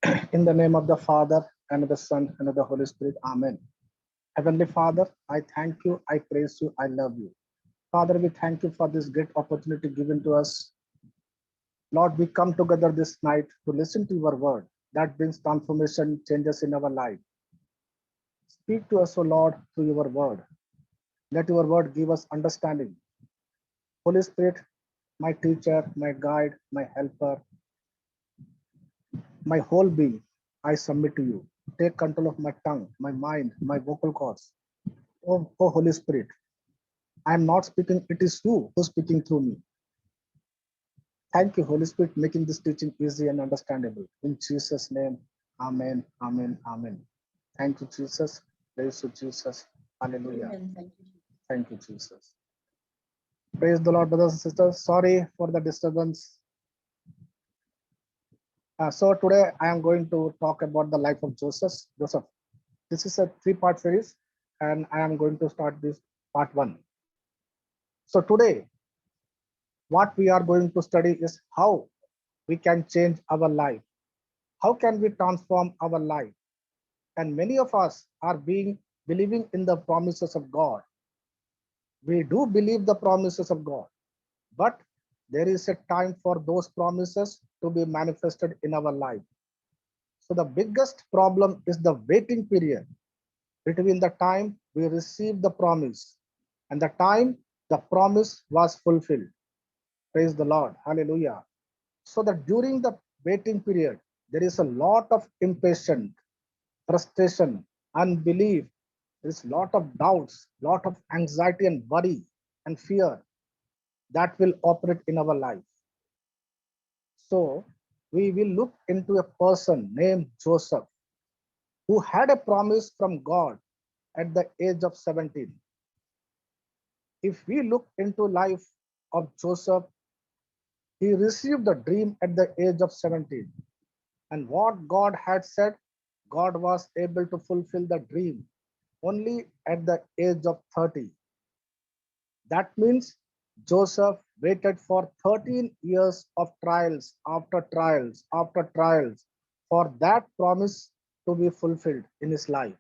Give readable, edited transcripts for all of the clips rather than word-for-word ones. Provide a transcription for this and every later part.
In the name of the Father, and of the Son, and of the Holy Spirit. Amen. Heavenly Father, I thank you, I praise you, I love you. Father, we thank you for this great opportunity given to us. Lord, we come together this night to listen to your word that brings transformation, changes in our life. Speak to us, O Lord, through your word. Let your word give us understanding. Holy Spirit, my teacher, my guide, my helper, my whole being, I submit to you. Take control of my tongue, my mind, my vocal cords. Oh Holy Spirit, I am not speaking, it is you who is speaking through me. Thank you, Holy Spirit, making this teaching easy and understandable. In Jesus' name, Amen, Amen, Amen. Thank you, Jesus. Praise you, Jesus. Hallelujah. Amen. Thank you. Thank you, Jesus. Praise the Lord, brothers and sisters. Sorry for the disturbance. So today I am going to talk about the life of Joseph. Joseph. This is a three-part series, and I am going to start this part one. So today, what we are going to study is how we can change our life. How can we transform our life? And many of us are believing in the promises of God. We do believe the promises of God, but there is a time for those promises to be manifested in our life. So the biggest problem is the waiting period between the time we received the promise and the time the promise was fulfilled. Praise the Lord. Hallelujah. So that during the waiting period, there is a lot of impatience, frustration, unbelief. There is a lot of doubts, lot of anxiety and worry and fear that will operate in our life. So we will look into a person named Joseph who had a promise from God at the age of 17. If we look into life of Joseph, he received the dream at the age of 17. And what God had said, God was able to fulfill the dream only at the age of 30. That means Joseph waited for 13 years of trials after trials after trials for that promise to be fulfilled in his life.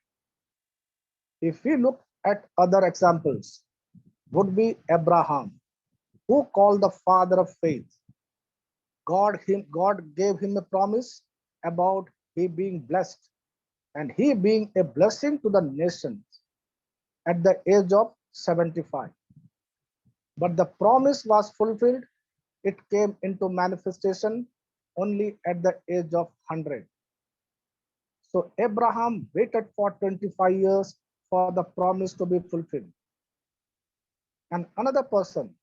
If we look at other examples, would be Abraham, who called the father of faith. God gave him a promise about he being blessed and he being a blessing to the nations at the age of 75. But the promise was fulfilled, it came into manifestation only at the age of 100. So Abraham waited for 25 years for the promise to be fulfilled. And another person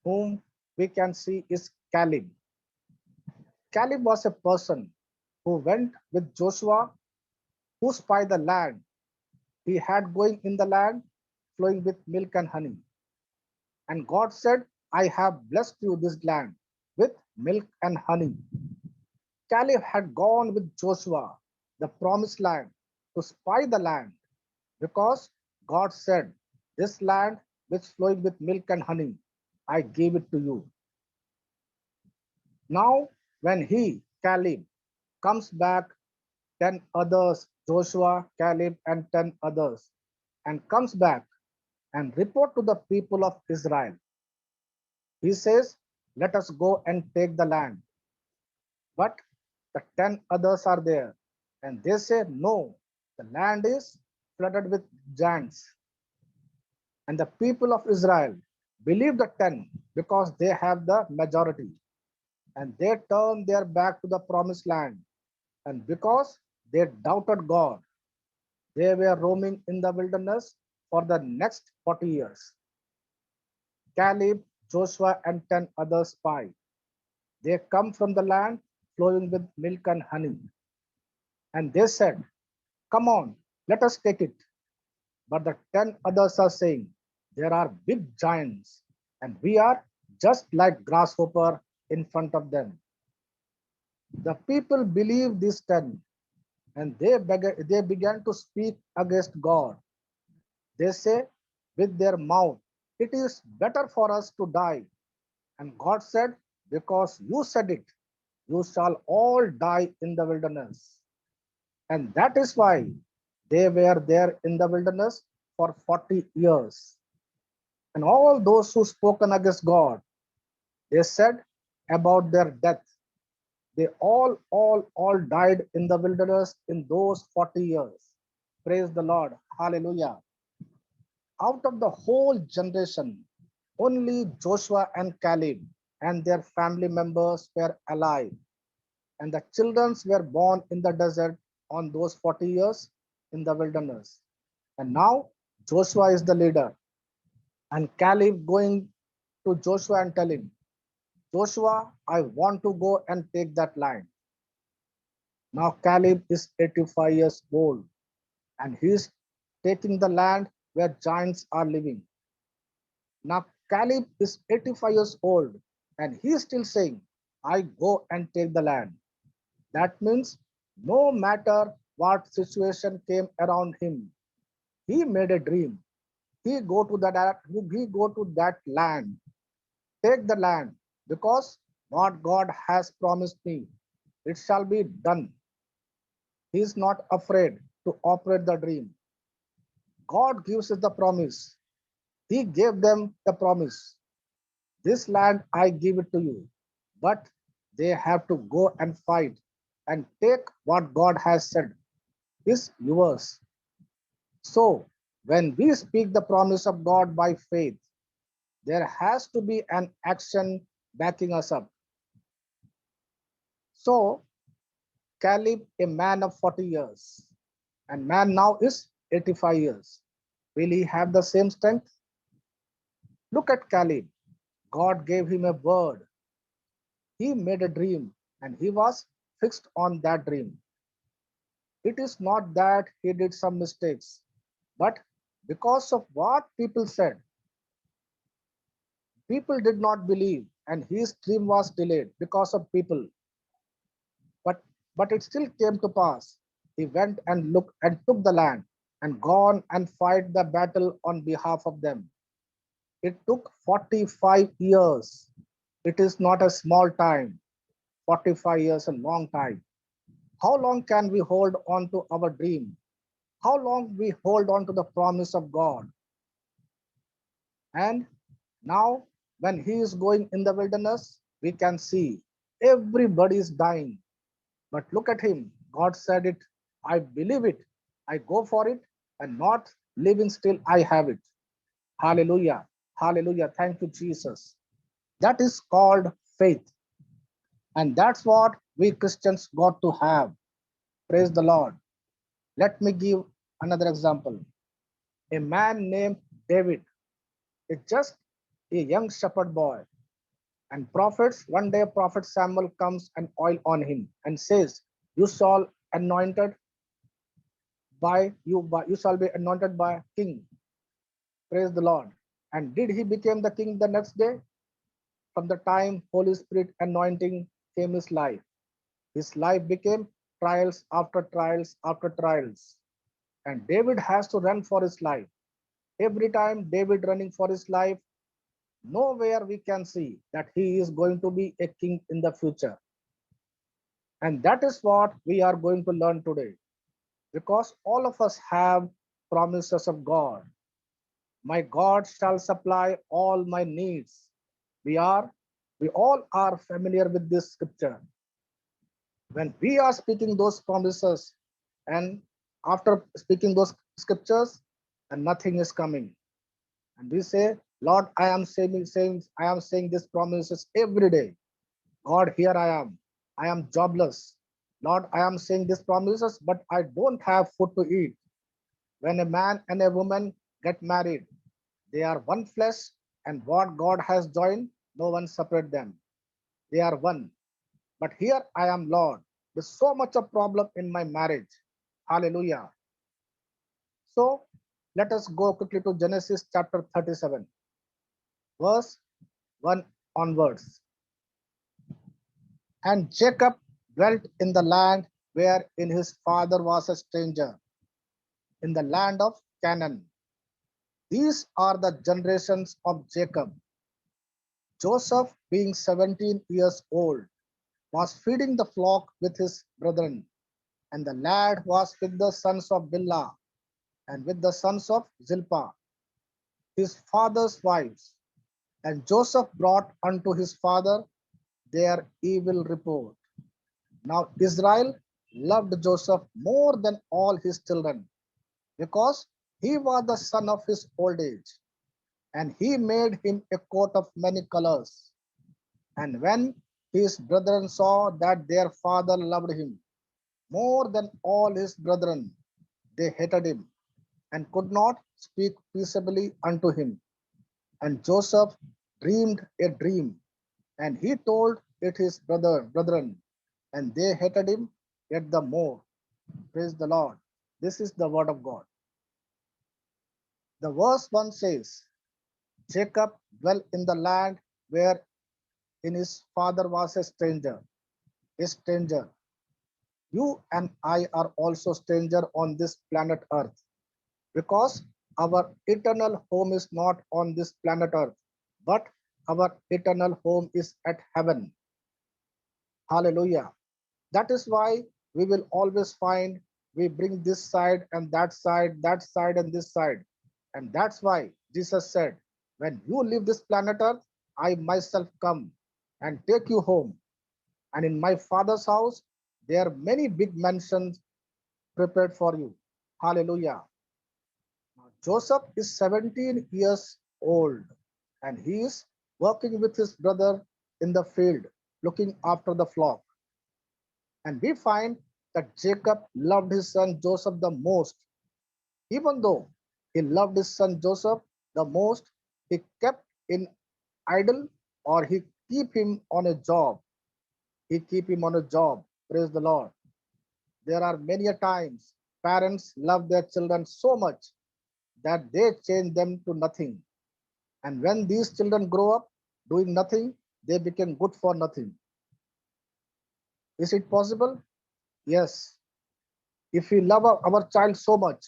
whom we can see is Caleb. Caleb was a person who went with Joshua, who spied the land he had going in the land flowing with milk and honey. And God said, I have blessed you this land with milk and honey. Caleb had gone with Joshua, the promised land, to spy the land because God said, this land which flowing with milk and honey, I gave it to you. Now, when he, Caleb, comes back, 10 others, Joshua, Caleb, and 10 others, and comes back and report to the people of Israel. He says, let us go and take the land. But the 10 others are there, and they say, no, the land is flooded with giants. And the people of Israel believe the 10 because they have the majority. And they turn their back to the promised land. And because they doubted God, they were roaming in the wilderness for the next 40 years. Caleb, Joshua, and 10 other spies. They come from the land flowing with milk and honey. And they said, come on, let us take it. But the 10 others are saying, there are big giants, and we are just like grasshopper in front of them. The people believe these 10, and they began to speak against God. They say with their mouth, it is better for us to die. And God said, because you said it, You shall all die in the wilderness. And that is why they were there in the wilderness for 40 years. And all those who spoken against God, they said about their death. They all died in the wilderness in those 40 years. Praise the Lord. Hallelujah. Out of the whole generation, only Joshua and Caleb and their family members were alive. And the children were born in the desert on those 40 years in the wilderness. And now Joshua is the leader. And Caleb going to Joshua and telling, Joshua, I want to go and take that land. Now Caleb is 85 years old and he is taking the land where giants are living. Now Caleb is 85 years old and he is still saying, I go and take the land. That means no matter what situation came around him, he made a dream. He go to that land, take the land, because what God has promised me, it shall be done. He is not afraid to operate the dream. God gives us the promise. He gave them the promise. This land I give it to you. But they have to go and fight and take what God has said is yours. So when we speak the promise of God by faith, there has to be an action backing us up. So Caleb, a man of 40 years, and man now is 85 years. Will he have the same strength? Look at Caleb. God gave him a word. He made a dream and he was fixed on that dream. It is not that he did some mistakes, but because of what people said, people did not believe and his dream was delayed because of people. But but it still came to pass. He went and looked and took the land and gone and fight the battle on behalf of them. It took 45 years. It is not a small time. 45 years a long time. How long can we hold on to our dream? How long we hold on to the promise of God? And now, when he is going in the wilderness, we can see everybody is dying. But look at him. God said it. I believe it. I go for it and not living still. I have it. Hallelujah. Hallelujah. Thank you, Jesus. That is called faith. And that's what we Christians got to have. Praise the Lord. Let me give another example. A man named David is just a young shepherd boy. And prophets, one day Prophet Samuel comes and oil on him and says, You shall anointed you shall be anointed by king. Praise the Lord. And did he become the king the next day? From the time Holy Spirit anointing came his life. His life became trials after trials after trials. And David has to run for his life. Every time David running for his life, nowhere we can see that he is going to be a king in the future. And that is what we are going to learn today. Because all of us have promises of God. My God shall supply all my needs. We are, we all are familiar with this scripture. When we are speaking those promises, and after speaking those scriptures, and nothing is coming. And we say, Lord, I am saying these promises every day. God, here I am. I am jobless. Lord, I am saying these promises, but I don't have food to eat. When a man and a woman get married, they are one flesh, and what God has joined, no one separate them. They are one. But here I am, Lord. There's so much of problem in my marriage. Hallelujah. So let us go quickly to Genesis chapter 37, verse 1 onwards. And Jacob dwelt in the land wherein his father was a stranger, in the land of Canaan. These are the generations of Jacob. Joseph, being 17 years old, was feeding the flock with his brethren, and the lad was with the sons of Bilhah and with the sons of Zilpah, his father's wives. And Joseph brought unto his father their evil report. Now Israel loved Joseph more than all his children, because he was the son of his old age, and he made him a coat of many colors. And when his brethren saw that their father loved him more than all his brethren, they hated him and could not speak peaceably unto him. And Joseph dreamed a dream, and he told it his brethren, and they hated him yet the more. Praise the Lord. This is the word of God. The verse 1 says, Jacob dwelt in the land where in his father was a stranger. A stranger. You and I are also stranger on this planet Earth, because our eternal home is not on this planet Earth, but our eternal home is at heaven. Hallelujah. That is why we will always find we bring this side and that side and this side. And that's why Jesus said, when you leave this planet Earth, I myself come and take you home. And in my Father's house, there are many big mansions prepared for you. Hallelujah. Now, Joseph is 17 years old, and he is working with his brother in the field, looking after the flock. And we find that Jacob loved his son Joseph the most. Even though he loved his son Joseph the most, he kept in idle, or he keep him on a job. He keep him on a job. Praise the Lord. There are many a times parents love their children so much that they change them to nothing. And when these children grow up doing nothing, they become good for nothing. Is it possible? Yes. If we love our child so much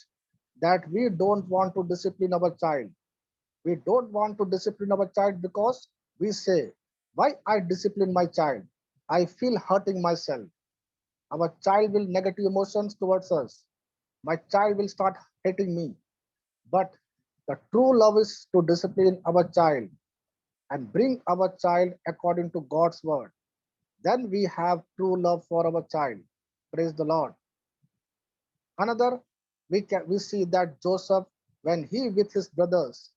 that we don't want to discipline our child, we don't want to discipline our child because we say, why I discipline my child? I feel hurting myself. Our child will negative emotions towards us. My child will start hating me. But the true love is to discipline our child and bring our child according to God's word. Then we have true love for our child. Praise the Lord. Another, we see that Joseph, when he with his brothers,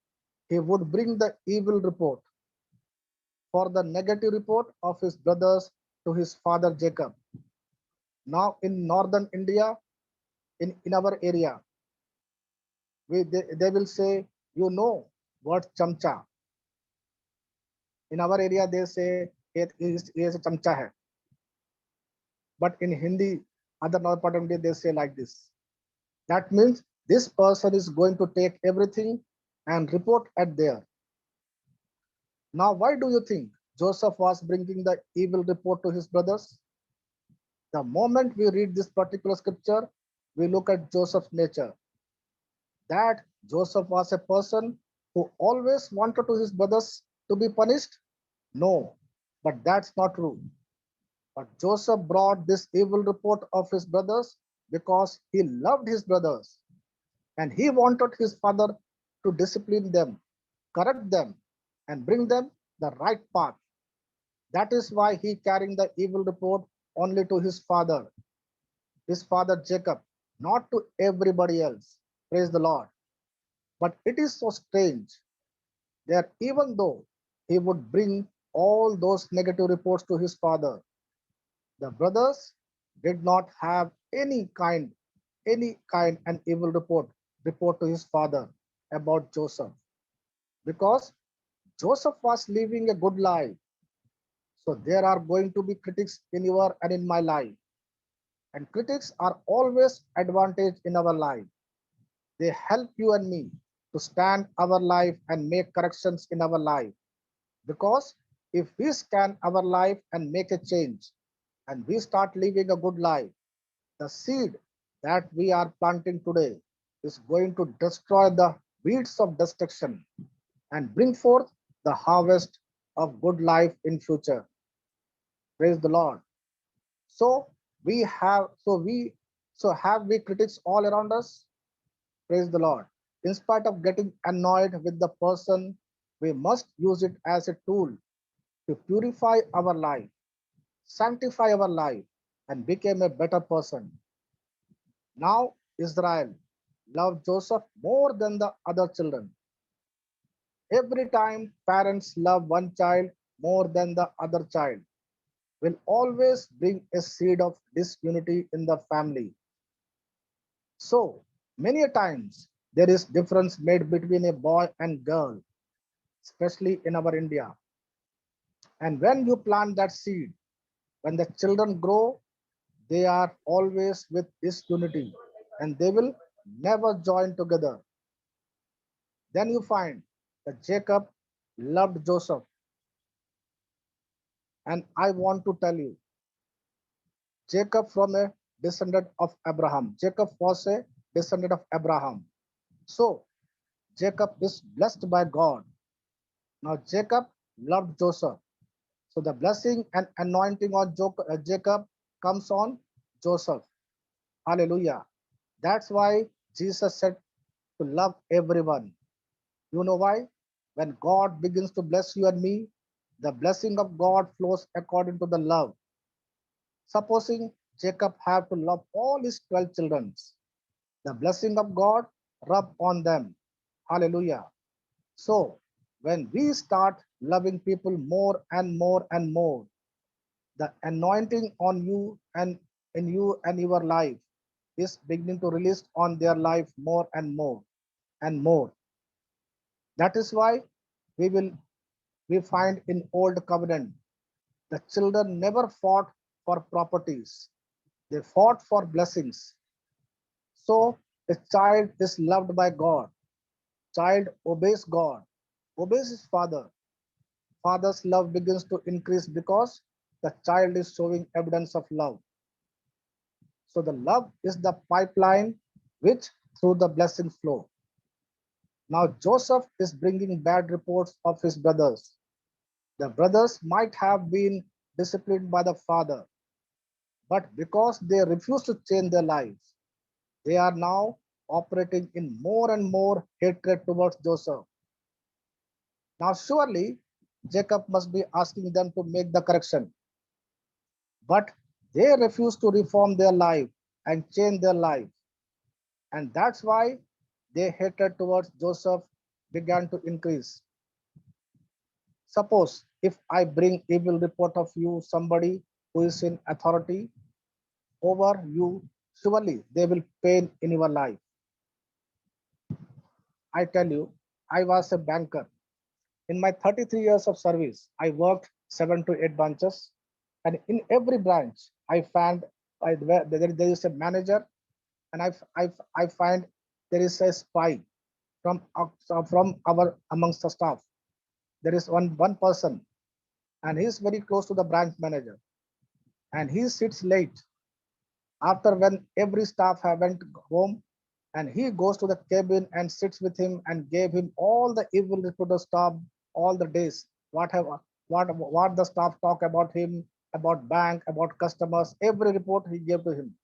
he would bring the evil report for the negative report of his brothers to his father Jacob. Now in northern India, in our area, they will say, you know what chamcha. In our area, they say he is a chamcha hai. But in Hindi, other north part of India, they say like this. That means this person is going to take everything and report at there. Now, why do you think Joseph was bringing the evil report to his brothers? The moment we read this particular scripture, we look at Joseph's nature. That Joseph was a person who always wanted to his brothers to be punished? No, but that's not true. But Joseph brought this evil report of his brothers because he loved his brothers and he wanted his father to discipline them, correct them, and bring them the right path. That is why he carrying the evil report only to his father Jacob, not to everybody else. Praise the Lord. But it is so strange that even though he would bring all those negative reports to his father, the brothers did not have any kind and evil report to his father about Joseph, because Joseph was living a good life. So there are going to be critics in your and in my life, and critics are always advantage in our life. They help you and me to stand our life and make corrections in our life. Because if we scan our life and make a change and we start living a good life, the seed that we are planting today is going to destroy the weeds of destruction and bring forth the harvest of good life in future. Praise the Lord. So we have so we so have we critics all around us? Praise the Lord. In spite of getting annoyed with the person, we must use it as a tool to purify our life, sanctify our life, and become a better person. Now Israel loved Joseph more than the other children. Every time parents love one child more than the other child, will always bring a seed of disunity in the family. So many a times there is difference made between a boy and girl, especially in our India. And when you plant that seed, when the children grow, they are always with disunity and they will never join together. Then you find that Jacob loved Joseph. And I want to tell you, Jacob from a descendant of Abraham. Jacob was a descendant of Abraham. So Jacob is blessed by God. Now Jacob loved Joseph. So the blessing and anointing on Jacob comes on Joseph. Hallelujah. That's why Jesus said to love everyone. You know why? When God begins to bless you and me, the blessing of God flows according to the love. Supposing Jacob have to love all his 12 children, the blessing of God rub on them. Hallelujah. So when we start loving people more and more and more, the anointing on you and in you and your life is beginning to release on their life more and more and more. That is why we will we find in old covenant the children never fought for properties. They fought for blessings. So a child is loved by God. Child obeys God, obeys his father. Father's love begins to increase because the child is showing evidence of love. So the love is the pipeline which through the blessings flow. Now Joseph is bringing bad reports of his brothers. The brothers might have been disciplined by the father, but because they refuse to change their lives, they are now operating in more and more hatred towards Joseph. Now surely Jacob must be asking them to make the correction, but they refuse to reform their life and change their life. And that's why their hatred towards Joseph began to increase. Suppose if I bring evil report of you, somebody who is in authority over you, surely they will pain in your life. I tell you, I was a banker. In my 33 years of service, I worked 7 to 8 branches, and in every branch, I found there is a manager, and I find there is a spy from our amongst the staff. There is one person, and he is very close to the branch manager, and he sits late after when every staff have went home, and he goes to the cabin and sits with him and gave him all the evil report of staff all the days. What the staff talk about him, about bank, about customers, every report he gave to him,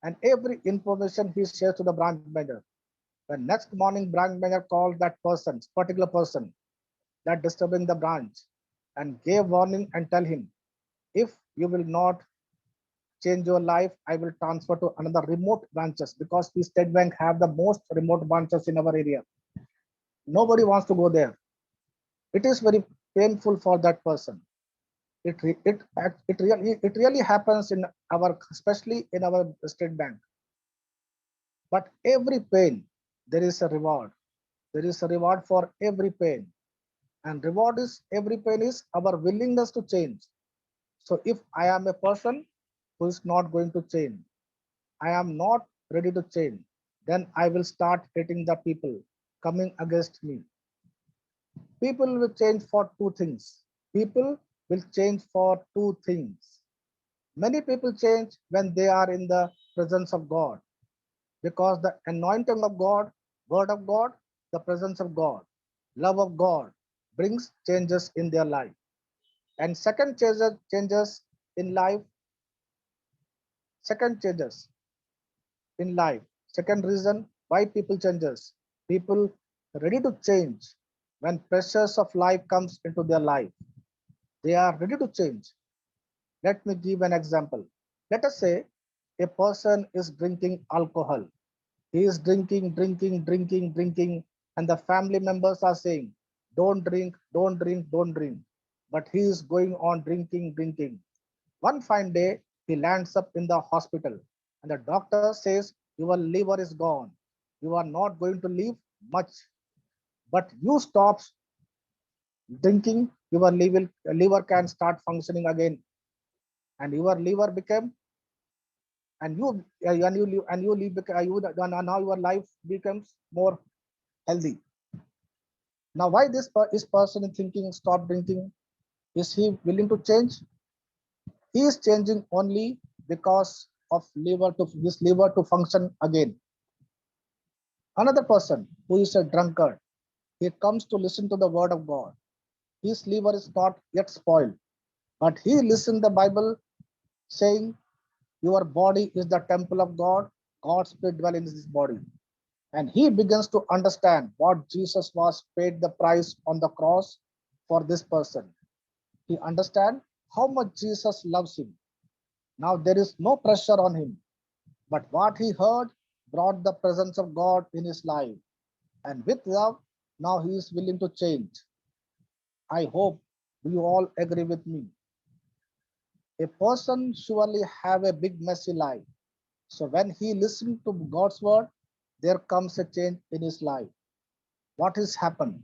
and every information he shares to the branch manager. The next morning, branch manager called that person, particular person, that disturbing the branch, and gave warning and tell him, if you will not change your life, I will transfer to another remote branches because we State Bank have the most remote branches in our area. Nobody wants to go there. It is very painful for that person. It really happens in our, especially in our State Bank. But every pain, there is a reward. There is a reward for every pain, and reward is every pain is our willingness to change. So if I am a person who is not going to change, I am not ready to change, then I will start hating the people coming against me. People will change for two things. People will change for two things. Many people change when they are in the presence of God because the anointing of God, word of God, the presence of God, love of God brings changes in their life. And second changes in life Second changes in life. Second reason why people changes. People ready to change when pressures of life comes into their life. They are ready to change. Let me give an example. Let us say a person is drinking alcohol. He is drinking, and the family members are saying, don't drink, don't drink, don't drink. But he is going on drinking. One fine day, he lands up in the hospital, and the doctor says, your liver is gone. You are not going to live much. But you stop drinking, your liver can start functioning again, and your liver became and you and you live now your life becomes more healthy. Now why this person is thinking stop drinking? Is he willing to change? He is changing only because of liver to his liver to function again. Another person who is a drunkard, he comes to listen to the word of God. His liver is not yet spoiled, but he listened the Bible saying, your body is the temple of God. God's spirit dwells in this body. And he begins to understand what Jesus was paid the price on the cross for this person. He understands how much Jesus loves him. Now there is no pressure on him, but what he heard brought the presence of God in his life. And with love, now he is willing to change. I hope you all agree with me. A person surely have a big messy life. So when he listens to God's word, there comes a change in his life. What has happened?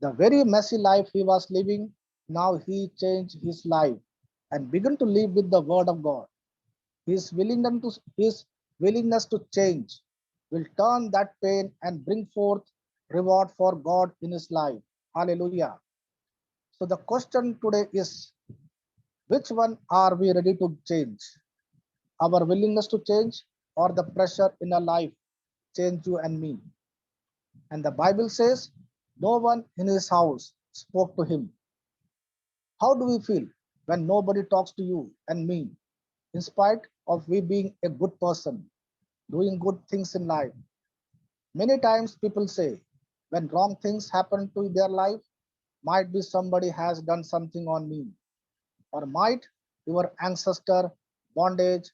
The very messy life he was living, now he changed his life and began to live with the word of God. His willingness to change will turn that pain and bring forth reward for God in his life. Hallelujah. So the question today is, which one are we ready to change? Our willingness to change or the pressure in our life change you and me? And the Bible says, no one in his house spoke to him. How do we feel when nobody talks to you and me, in spite of we being a good person, doing good things in life? Many times people say, when wrong things happen to their life, might be somebody has done something on me, or might your ancestor bondage.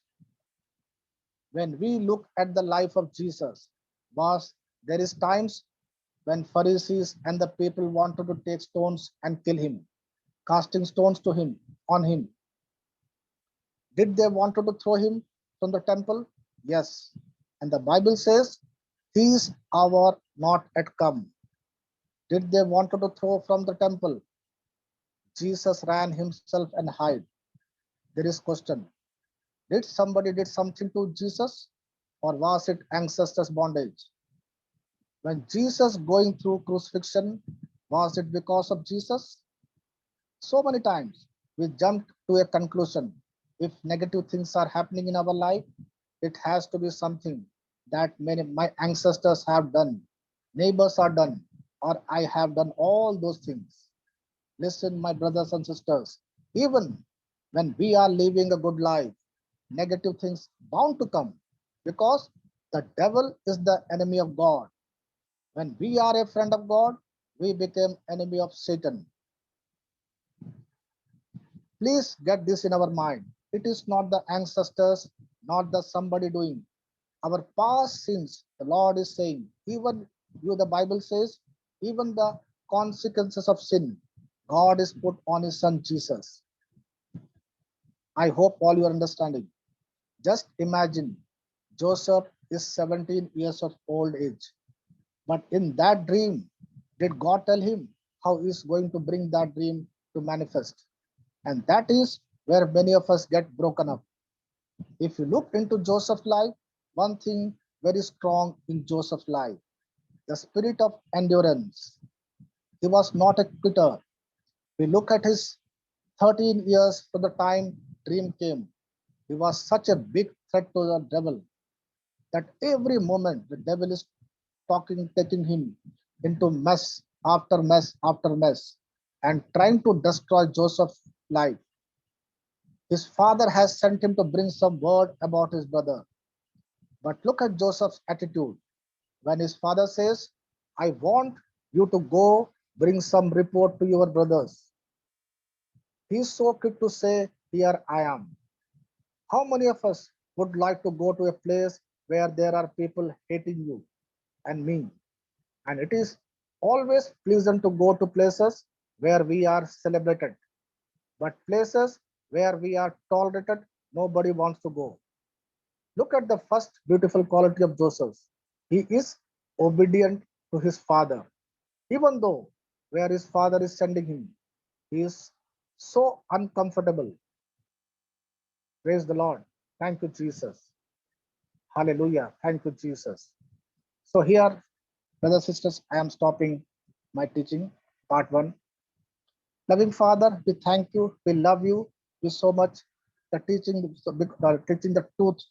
When we look at the life of Jesus, was there is times when Pharisees and the people wanted to take stones and kill him, casting stones to him on him. Did they want to throw him from the temple? Yes. And the Bible says, his hour not yet come. Did they want to throw from the temple? Jesus ran himself and hide. There is question. Did somebody did something to Jesus? Or was it ancestors' bondage? When Jesus going through crucifixion, was it because of Jesus? So many times we jumped to a conclusion. If negative things are happening in our life, it has to be something that many my ancestors have done, neighbors are done, or I have done all those things. Listen, my brothers and sisters, even when we are living a good life, negative things bound to come because the devil is the enemy of God. When we are a friend of God, we become enemy of Satan. Please get this in our mind. It is not the ancestors, not the somebody doing. Our past sins, the Lord is saying, even you, the Bible says, even the consequences of sin, God is put on his son Jesus. I hope all you are understanding. Just imagine Joseph is 17 years of old age. But in that dream, did God tell him how he is going to bring that dream to manifest? And that is where many of us get broken up. If you look into Joseph's life, one thing very strong in Joseph's life, the spirit of endurance. He was not a quitter. We look at his 13 years from the time dream came. He was such a big threat to the devil that every moment the devil is talking, taking him into mess after mess after mess and trying to destroy Joseph's life. His father has sent him to bring some word about his brother. But look at Joseph's attitude. When his father says, I want you to go bring some report to your brothers, he is so quick to say, here I am. How many of us would like to go to a place where there are people hating you and me? And it is always pleasant to go to places where we are celebrated, but places where we are tolerated, nobody wants to go. Look at the first beautiful quality of Joseph. He is obedient to his father, even though where his father is sending him, he is so uncomfortable. Praise the Lord. Thank you, Jesus. Hallelujah. Thank you, Jesus. So, here, brothers and sisters, I am stopping my teaching, part one. Loving Father, we thank you. We love you. We so much. Teaching the truth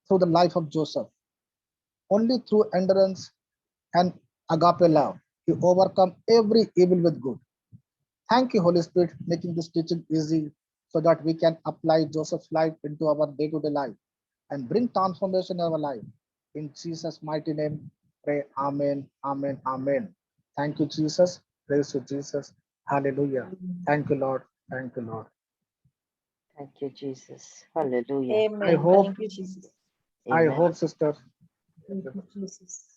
through the life of Joseph. Only through endurance and agape love, he overcome every evil with good. Thank you, Holy Spirit, making this teaching easy so that we can apply Joseph's life into our day-to-day life and bring transformation in our life. In Jesus' mighty name, pray. Amen. Amen. Amen. Thank you, Jesus. Praise to Jesus. Hallelujah. Thank you, Lord. Thank you, Lord. Thank you, Jesus. Hallelujah. I Amen. hope, Thank you, Jesus. I Amen. hope, sister, Thank you, Jesus.